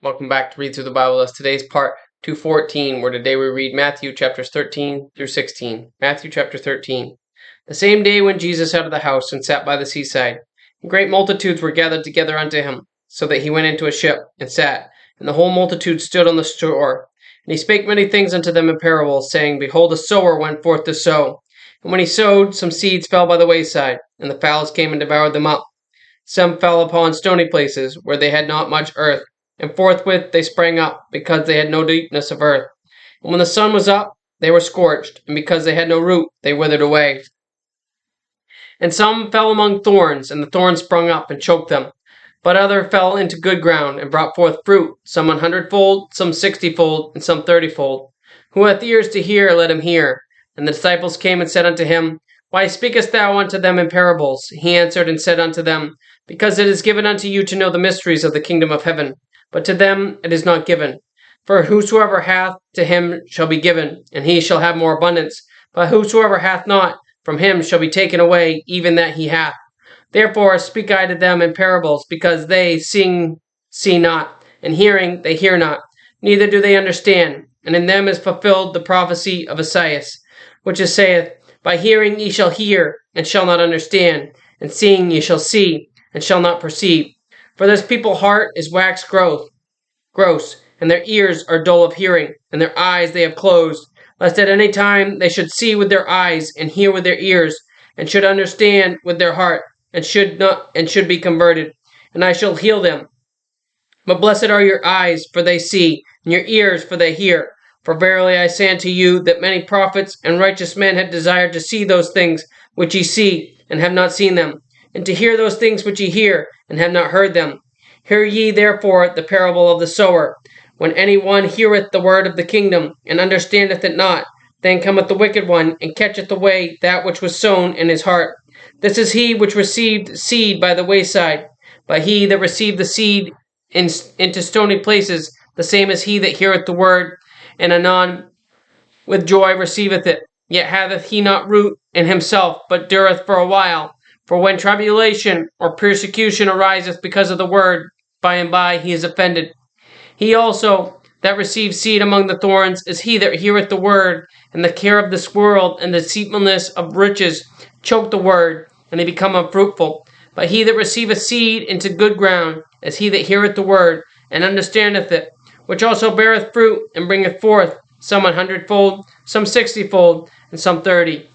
Welcome back to Read Through the Bible. As today's part 214, where today we read Matthew chapters 13 through 16. Matthew chapter 13. The same day when Jesus out of the house and sat by the seaside, great multitudes were gathered together unto him, so that he went into a ship and sat, and the whole multitude stood on the shore. And he spake many things unto them in parables, saying, Behold, a sower went forth to sow. And when he sowed, some seeds fell by the wayside, and the fowls came and devoured them up. Some fell upon stony places, where they had not much earth, and forthwith they sprang up, because they had no deepness of earth. And when the sun was up, they were scorched, and because they had no root, they withered away. And some fell among thorns, and the thorns sprung up and choked them. But other fell into good ground, and brought forth fruit, some 100-fold, some 60-fold, and some 30-fold. Who hath ears to hear, let him hear. And the disciples came and said unto him, Why speakest thou unto them in parables? He answered and said unto them, Because it is given unto you to know the mysteries of the kingdom of heaven, but to them it is not given. For whosoever hath, to him shall be given, and he shall have more abundance. But whosoever hath not, from him shall be taken away even that he hath. Therefore speak I to them in parables, because they seeing see not, and hearing they hear not, neither do they understand. And in them is fulfilled the prophecy of Esaias, which saith, By hearing ye shall hear, and shall not understand, and seeing ye shall see, and shall not perceive. For this people's heart is waxed gross, and their ears are dull of hearing, and their eyes they have closed, lest at any time they should see with their eyes, and hear with their ears, and should understand with their heart, and should be converted, and I shall heal them. But blessed are your eyes, for they see, and your ears, for they hear. For verily I say unto you, that many prophets and righteous men have desired to see those things which ye see, and have not seen them, and to hear those things which ye hear, and have not heard them. Hear ye therefore the parable of the sower. When any one heareth the word of the kingdom, and understandeth it not, then cometh the wicked one, and catcheth away that which was sown in his heart. This is he which received seed by the wayside. But he that received the seed into stony places, the same as he that heareth the word, and anon with joy receiveth it. Yet hath he not root in himself, but dureth for a while. For when tribulation or persecution ariseth because of the word, by and by he is offended. He also that receives seed among the thorns is he that heareth the word, and the care of this world and the deceitfulness of riches choke the word, and they become unfruitful. But he that receiveth seed into good ground is he that heareth the word, and understandeth it, which also beareth fruit, and bringeth forth some 100-fold, some 60-fold, and some 30.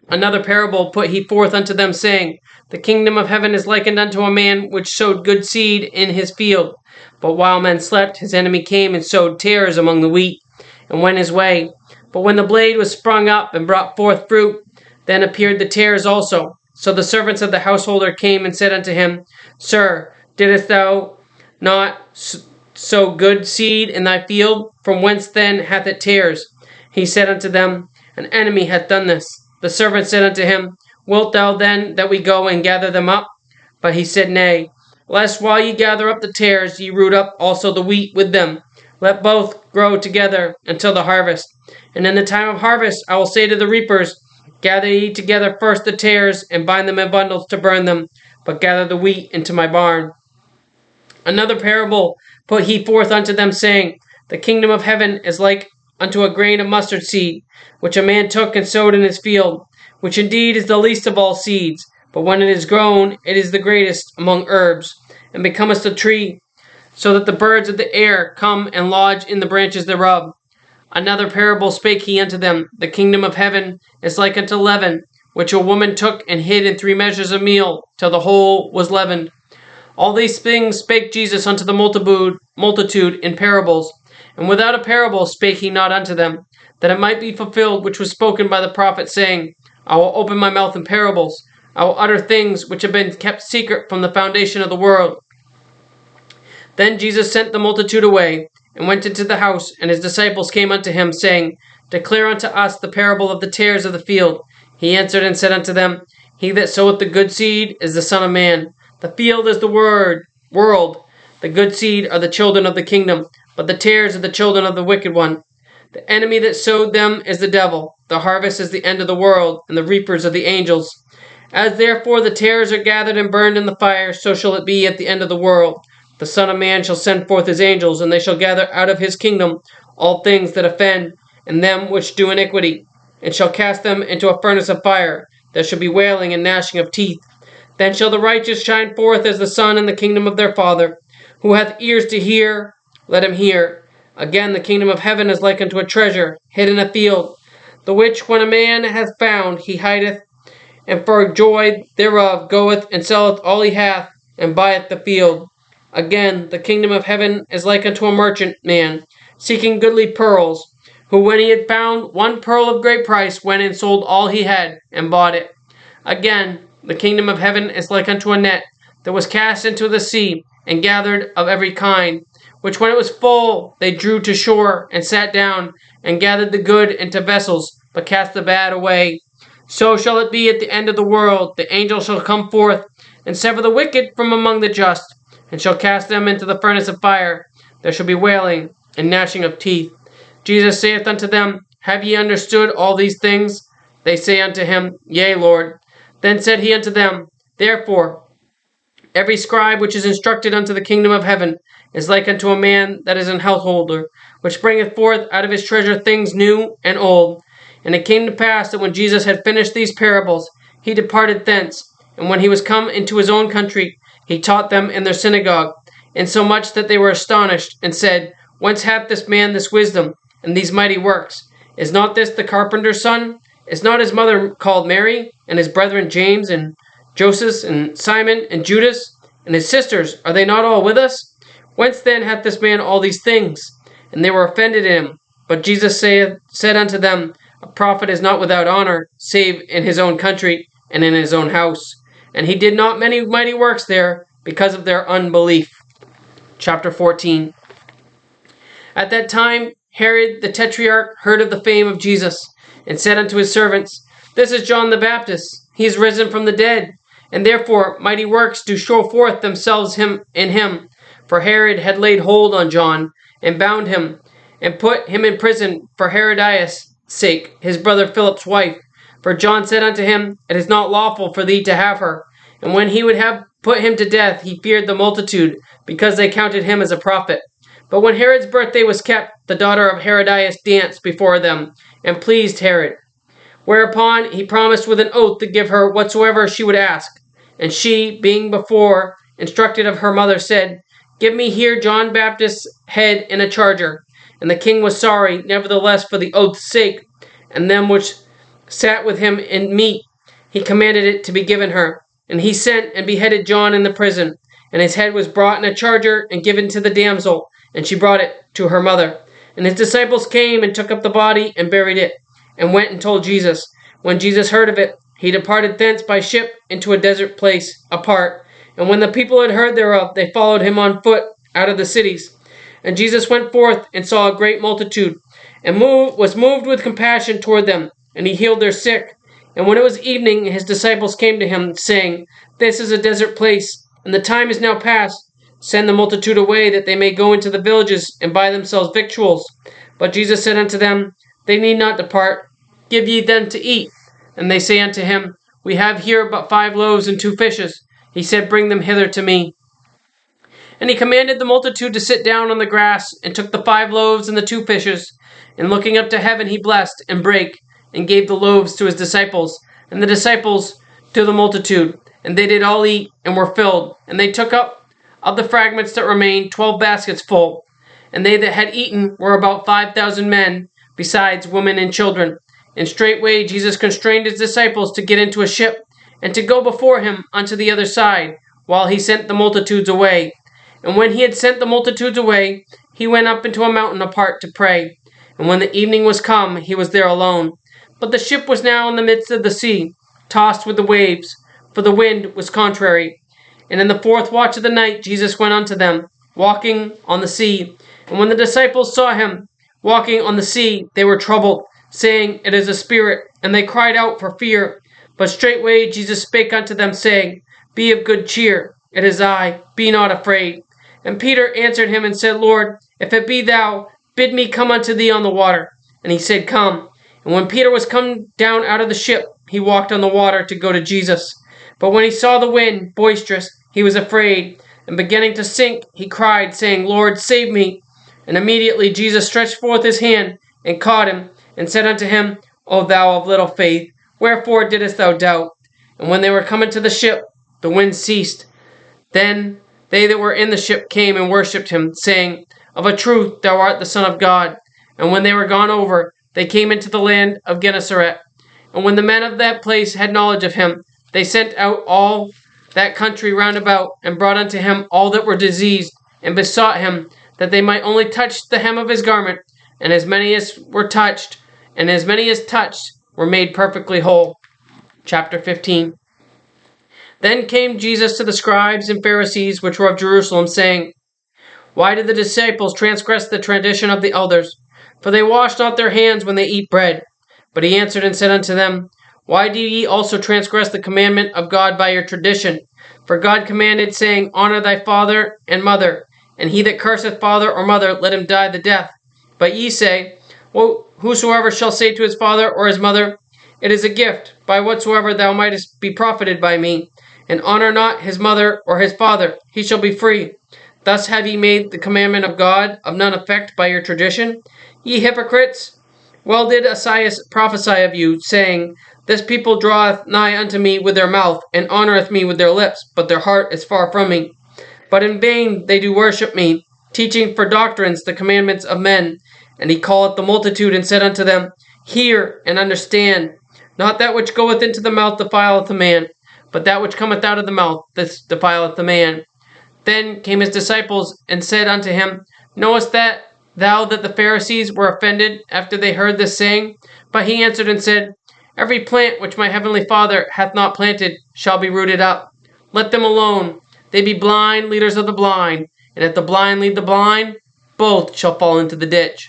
Another parable put he forth unto them, saying, The kingdom of heaven is likened unto a man which sowed good seed in his field. But while men slept, his enemy came and sowed tares among the wheat, and went his way. But when the blade was sprung up and brought forth fruit, then appeared the tares also. So the servants of the householder came and said unto him, Sir, didst thou not sow good seed in thy field? From whence then hath it tares? He said unto them, An enemy hath done this. The servant said unto him, Wilt thou then that we go and gather them up? But he said, Nay, lest while ye gather up the tares, ye root up also the wheat with them. Let both grow together until the harvest. And in the time of harvest I will say to the reapers, Gather ye together first the tares, and bind them in bundles to burn them, but gather the wheat into my barn. Another parable put he forth unto them, saying, The kingdom of heaven is like unto a grain of mustard seed, which a man took and sowed in his field, which indeed is the least of all seeds, but when it is grown, it is the greatest among herbs, and becometh a tree, so that the birds of the air come and lodge in the branches thereof. Another parable spake he unto them, The kingdom of heaven is like unto leaven, which a woman took and hid in 3 measures of meal, till the whole was leavened. All these things spake Jesus unto the multitude in parables, and without a parable spake he not unto them, that it might be fulfilled which was spoken by the prophet, saying, I will open my mouth in parables, I will utter things which have been kept secret from the foundation of the world. Then Jesus sent the multitude away, and went into the house, and his disciples came unto him, saying, Declare unto us the parable of the tares of the field. He answered and said unto them, He that soweth the good seed is the Son of Man. The field is the world. The good seed are the children of the kingdom, but the tares are the children of the wicked one. The enemy that sowed them is the devil. The harvest is the end of the world, and the reapers are the angels. As therefore the tares are gathered and burned in the fire, so shall it be at the end of the world. the Son of Man shall send forth his angels, and they shall gather out of his kingdom all things that offend, and them which do iniquity, and shall cast them into a furnace of fire. There shall be wailing and gnashing of teeth. Then shall the righteous shine forth as the sun in the kingdom of their Father. Who hath ears to hear, let him hear. Again, the kingdom of heaven is like unto a treasure hid in a field, the which when a man hath found, he hideth, and for joy thereof goeth and selleth all he hath, and buyeth the field. Again, the kingdom of heaven is like unto a merchant man, seeking goodly pearls, who when he had found one pearl of great price, went and sold all he had, and bought it. Again, the kingdom of heaven is like unto a net, that was cast into the sea, and gathered of every kind, which when it was full, they drew to shore, and sat down, and gathered the good into vessels, but cast the bad away. So shall it be at the end of the world. The angel shall come forth, and sever the wicked from among the just, and shall cast them into the furnace of fire. There shall be wailing and gnashing of teeth. Jesus saith unto them, Have ye understood all these things? They say unto him, Yea, Lord. Then said he unto them, Therefore, every scribe which is instructed unto the kingdom of heaven is like unto a man that is an householder, which bringeth forth out of his treasure things new and old. And it came to pass that when Jesus had finished these parables, he departed thence. And when he was come into his own country, he taught them in their synagogue, insomuch that they were astonished, and said, Whence hath this man this wisdom, and these mighty works? Is not this the carpenter's son? Is not his mother called Mary, and his brethren James, and Joseph, and Simon, and Judas? And his sisters, are they not all with us? Whence then hath this man all these things? And they were offended at him. But Jesus said unto them, A prophet is not without honor, save in his own country, and in his own house. And he did not many mighty works there, because of their unbelief. Chapter 14. At that time Herod the Tetrarch heard of the fame of Jesus, and said unto his servants, This is John the Baptist. He is risen from the dead, and therefore mighty works do show forth themselves in him. For Herod had laid hold on John, and bound him, and put him in prison for Herodias' sake, his brother Philip's wife. For John said unto him, It is not lawful for thee to have her. And when he would have put him to death, he feared the multitude, because they counted him as a prophet. But when Herod's birthday was kept, the daughter of Herodias danced before them, and pleased Herod. Whereupon he promised with an oath to give her whatsoever she would ask. And she, being before instructed of her mother, said, Give me here John Baptist's head in a charger. And the king was sorry, nevertheless, for the oath's sake, and them which sat with him in meat, he commanded it to be given her. And he sent and beheaded John in the prison. And his head was brought in a charger and given to the damsel, and she brought it to her mother. And his disciples came and took up the body and buried it, and went and told Jesus. When Jesus heard of it, he departed thence by ship into a desert place apart. And when the people had heard thereof, they followed him on foot out of the cities. And Jesus went forth and saw a great multitude, and was moved with compassion toward them, and he healed their sick. And when it was evening, his disciples came to him, saying, This is a desert place, and the time is now past. Send the multitude away, that they may go into the villages and buy themselves victuals. But Jesus said unto them, They need not depart. Give ye them to eat. And they say unto him, We have here but 5 loaves and 2 fishes. He said, Bring them hither to me. And he commanded the multitude to sit down on the grass, and took the 5 loaves and the 2 fishes. And looking up to heaven, he blessed, and brake, and gave the loaves to his disciples, and the disciples to the multitude. And they did all eat, and were filled. And they took up of the fragments that remained 12 baskets full. And they that had eaten were about 5,000 men, besides women and children. And straightway Jesus constrained his disciples to get into a ship, and to go before him unto the other side, while he sent the multitudes away. And when he had sent the multitudes away, he went up into a mountain apart to pray. And when the evening was come, he was there alone. But the ship was now in the midst of the sea, tossed with the waves, for the wind was contrary. And in the 4th watch of the night Jesus went unto them, walking on the sea. And when the disciples saw him walking on the sea, they were troubled, saying, It is a spirit. And they cried out for fear. But straightway Jesus spake unto them, saying, Be of good cheer, it is I, be not afraid. And Peter answered him and said, Lord, if it be thou, bid me come unto thee on the water. And he said, Come. And when Peter was come down out of the ship, he walked on the water to go to Jesus. But when he saw the wind boisterous, he was afraid, and beginning to sink, he cried, saying, Lord, save me. And immediately Jesus stretched forth his hand, and caught him, and said unto him, O thou of little faith, wherefore didst thou doubt? And when they were come into the ship, the wind ceased. Then they that were in the ship came and worshipped him, saying, Of a truth thou art the Son of God. And when they were gone over, they came into the land of Gennesaret. And when the men of that place had knowledge of him, they sent out all that country round about, and brought unto him all that were diseased, and besought him that they might only touch the hem of his garment. And as many as were touched, were made perfectly whole. Chapter 15. Then came Jesus to the scribes and Pharisees which were of Jerusalem, saying, Why did the disciples transgress the tradition of the elders? For they wash not their hands when they eat bread. But he answered and said unto them, Why do ye also transgress the commandment of God by your tradition? For God commanded, saying, Honor thy father and mother, and he that curseth father or mother, let him die the death. But ye say, Well, whosoever shall say to his father or his mother, It is a gift, by whatsoever thou mightest be profited by me, and honor not his mother or his father, he shall be free. Thus have ye made the commandment of God of none effect by your tradition. Ye hypocrites, well did Esaias prophesy of you, saying, This people draweth nigh unto me with their mouth, and honoureth me with their lips, but their heart is far from me. But in vain they do worship me, teaching for doctrines the commandments of men. And he calleth the multitude, and said unto them, Hear and understand. Not that which goeth into the mouth defileth a man, but that which cometh out of the mouth, this defileth the man. Then came his disciples, and said unto him, Knowest thou that the Pharisees were offended after they heard this saying? But he answered and said, Every plant which my heavenly Father hath not planted shall be rooted up. Let them alone. They be blind leaders of the blind, and if the blind lead the blind, both shall fall into the ditch.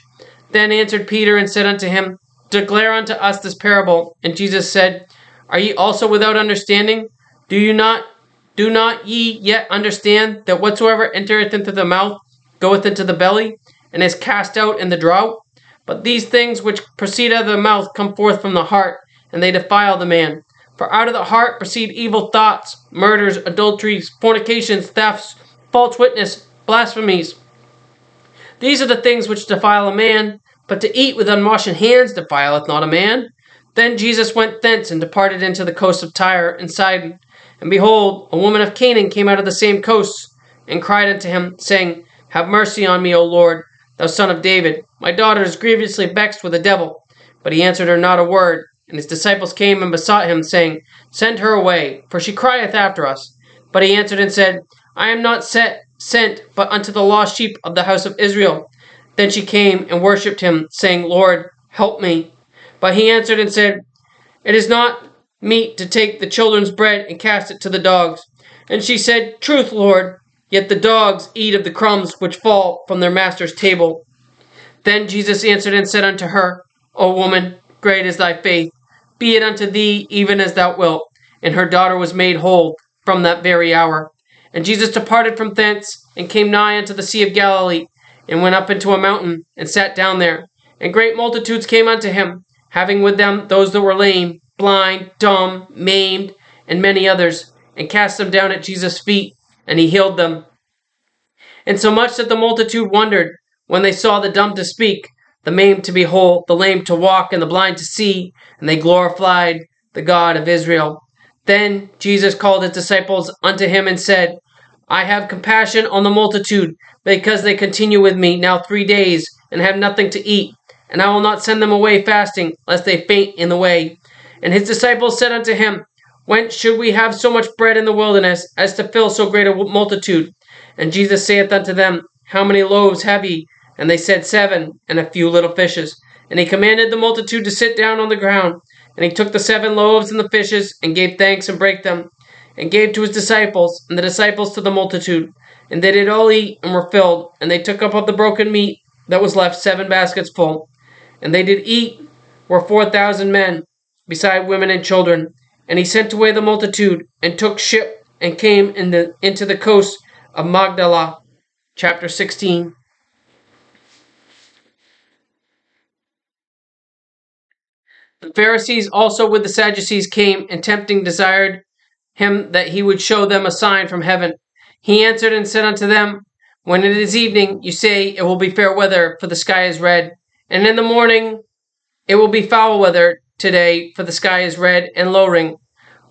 Then answered Peter and said unto him, Declare unto us this parable. And Jesus said, Are ye also without understanding? Do not ye yet understand that whatsoever entereth into the mouth goeth into the belly, and is cast out in the draught? But these things which proceed out of the mouth come forth from the heart, and they defile the man. For out of the heart proceed evil thoughts, murders, adulteries, fornications, thefts, false witness, blasphemies. These are the things which defile a man, but to eat with unwashen hands defileth not a man. Then Jesus went thence, and departed into the coast of Tyre and Sidon. And behold, a woman of Canaan came out of the same coast, and cried unto him, saying, Have mercy on me, O Lord, thou son of David. My daughter is grievously vexed with a devil. But he answered her not a word. And his disciples came and besought him, saying, Send her away, for she crieth after us. But he answered and said, I am not sent but unto the lost sheep of the house of Israel. Then she came and worshipped him, saying, Lord, help me. But he answered and said, It is not meet to take the children's bread and cast it to the dogs. And she said, Truth, Lord, yet the dogs eat of the crumbs which fall from their master's table. Then Jesus answered and said unto her, O woman, great is thy faith. Be it unto thee even as thou wilt. And her daughter was made whole from that very hour. And Jesus departed from thence, and came nigh unto the sea of Galilee, and went up into a mountain, and sat down there. And great multitudes came unto him, having with them those that were lame, blind, dumb, maimed, and many others, and cast them down at Jesus' feet, and he healed them. And so much that the multitude wondered when they saw the dumb to speak, the maimed to be whole, the lame to walk, and the blind to see, and they glorified the God of Israel. Then Jesus called his disciples unto him and said, I have compassion on the multitude, because they continue with me now 3 days, and have nothing to eat. And I will not send them away fasting, lest they faint in the way. And his disciples said unto him, Whence should we have so much bread in the wilderness, as to fill so great a multitude? And Jesus saith unto them, How many loaves have ye? And they said, 7, and a few little fishes. And he commanded the multitude to sit down on the ground. And he took the 7 loaves and the fishes, and gave thanks, and brake them, and gave to his disciples, and the disciples to the multitude. And they did all eat, and were filled. And they took up of the broken meat that was left 7 baskets full. And they did eat were 4,000 men, beside women and children. And he sent away the multitude, and took ship, and came into the coast of Magdala. Chapter 16. The Pharisees also with the Sadducees came, and tempting desired him that he would show them a sign from heaven. He answered and said unto them, When it is evening, you say, It will be fair weather, for the sky is red. And in the morning, It will be foul weather today, for the sky is red and lowering.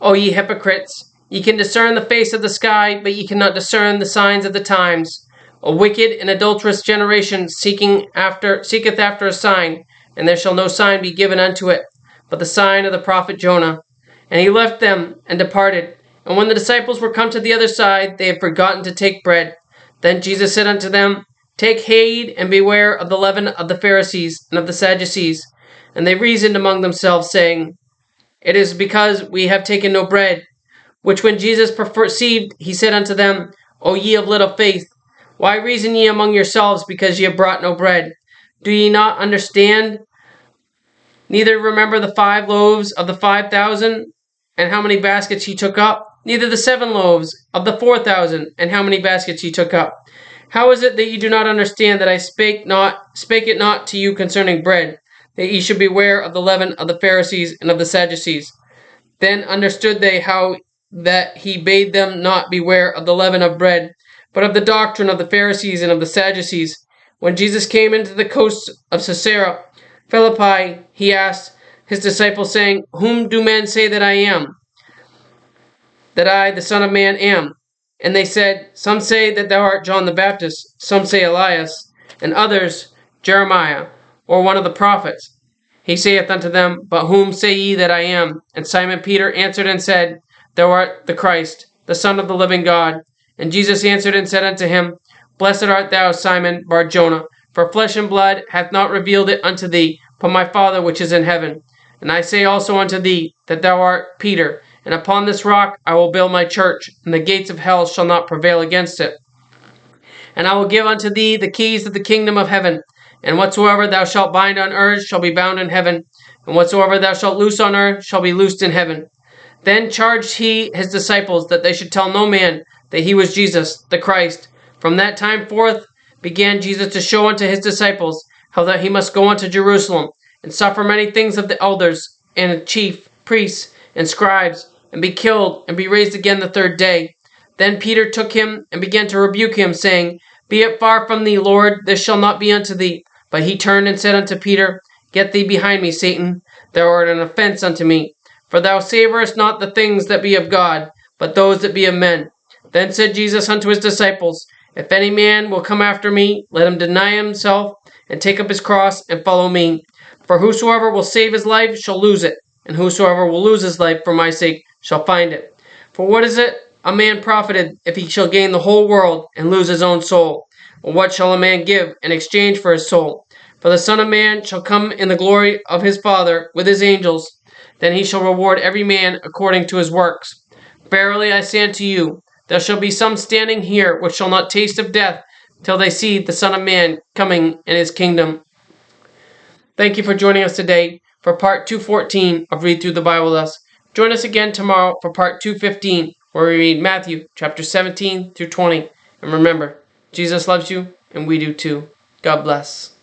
O ye hypocrites, ye can discern the face of the sky, but ye cannot discern the signs of the times. A wicked and adulterous generation seeketh after a sign, and there shall no sign be given unto it, but the sign of the prophet Jonah. And he left them and departed. And when the disciples were come to the other side, they had forgotten to take bread. Then Jesus said unto them, Take heed and beware of the leaven of the Pharisees and of the Sadducees. And they reasoned among themselves, saying, It is because we have taken no bread. Which when Jesus perceived, he said unto them, O ye of little faith, why reason ye among yourselves, because ye have brought no bread? Do ye not understand? Neither remember the 5 loaves of the 5,000, and how many baskets ye took up? Neither the 7 loaves of the 4,000, and how many baskets ye took up? How is it that ye do not understand that I spake it not to you concerning bread, that ye should beware of the leaven of the Pharisees and of the Sadducees? Then understood they how that he bade them not beware of the leaven of bread, but of the doctrine of the Pharisees and of the Sadducees. When Jesus came into the coasts of Caesarea Philippi, he asked his disciples, saying, Whom do men say that I am? That I, the Son of Man, am? And they said, Some say that thou art John the Baptist, some say Elias, and others Jeremiah, or one of the prophets. He saith unto them, But whom say ye that I am? And Simon Peter answered and said, Thou art the Christ, the Son of the living God. And Jesus answered and said unto him, Blessed art thou, Simon Bar-Jonah, for flesh and blood hath not revealed it unto thee, but my Father which is in heaven. And I say also unto thee, that thou art Peter, and upon this rock I will build my church, and the gates of hell shall not prevail against it. And I will give unto thee the keys of the kingdom of heaven. And whatsoever thou shalt bind on earth shall be bound in heaven, and whatsoever thou shalt loose on earth shall be loosed in heaven. Then charged he his disciples that they should tell no man that he was Jesus, the Christ. From that time forth began Jesus to show unto his disciples how that he must go unto Jerusalem, and suffer many things of the elders, and chief priests, and scribes, and be killed, and be raised again the 3rd day. Then Peter took him, and began to rebuke him, saying, Be it far from thee, Lord, this shall not be unto thee. But he turned and said unto Peter, Get thee behind me, Satan, thou art an offense unto me. For thou savorest not the things that be of God, but those that be of men. Then said Jesus unto his disciples, If any man will come after me, let him deny himself, and take up his cross, and follow me. For whosoever will save his life shall lose it, and whosoever will lose his life for my sake shall find it. For what is it a man profited, if he shall gain the whole world, and lose his own soul? Or what shall a man give in exchange for his soul? For the Son of Man shall come in the glory of his Father with his angels. Then he shall reward every man according to his works. Verily I say unto you, there shall be some standing here which shall not taste of death till they see the Son of Man coming in his kingdom. Thank you for joining us today for part 214 of Read Through the Bible with us. Join us again tomorrow for part 215, where we read Matthew chapter 17 through 20. And remember, Jesus loves you, and we do too. God bless.